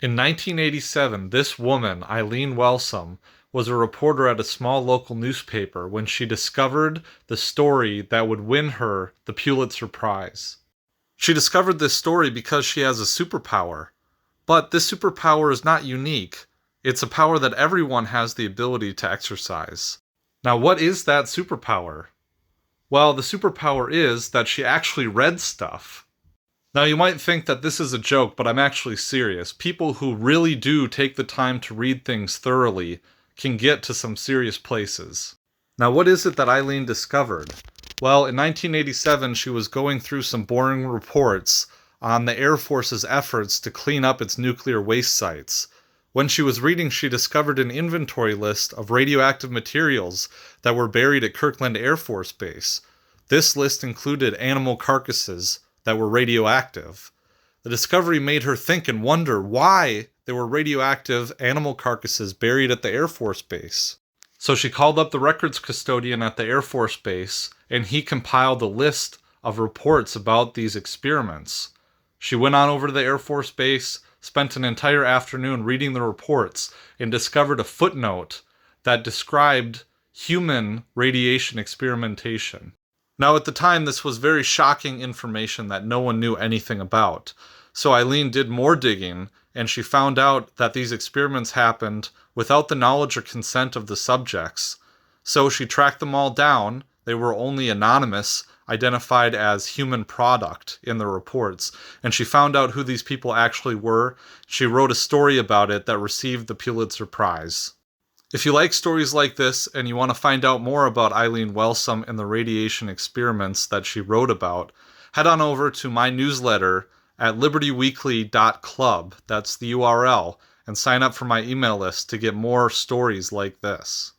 In 1987, this woman, Eileen Wellsome, was a reporter at a small local newspaper when she discovered the story that would win her the Pulitzer Prize. She discovered this story because she has a superpower. But this superpower is not unique. It's a power that everyone has the ability to exercise. Now, what is that superpower? Well, the superpower is that she actually read stuff. Now, you might think that this is a joke, but I'm actually serious. People who really do take the time to read things thoroughly can get to some serious places. Now, what is it that Eileen discovered? Well, in 1987, she was going through some boring reports on the Air Force's efforts to clean up its nuclear waste sites. When she was reading, she discovered an inventory list of radioactive materials that were buried at Kirtland Air Force Base. This list included animal carcasses that were radioactive. The discovery made her think and wonder why there were radioactive animal carcasses buried at the Air Force Base. So she called up the records custodian at the Air Force Base, and he compiled a list of reports about these experiments. She went on over to the Air Force Base, spent an entire afternoon reading the reports, and discovered a footnote that described human radiation experimentation. Now, at the time, this was very shocking information that no one knew anything about. So Eileen did more digging, and she found out that these experiments happened without the knowledge or consent of the subjects. So she tracked them all down. They were only anonymous, identified as human product in the reports. And she found out who these people actually were. She wrote a story about it that received the Pulitzer Prize. If you like stories like this and you want to find out more about Eileen Wellsome and the radiation experiments that she wrote about, head on over to my newsletter at libertyweekly.club, that's the URL, and sign up for my email list to get more stories like this.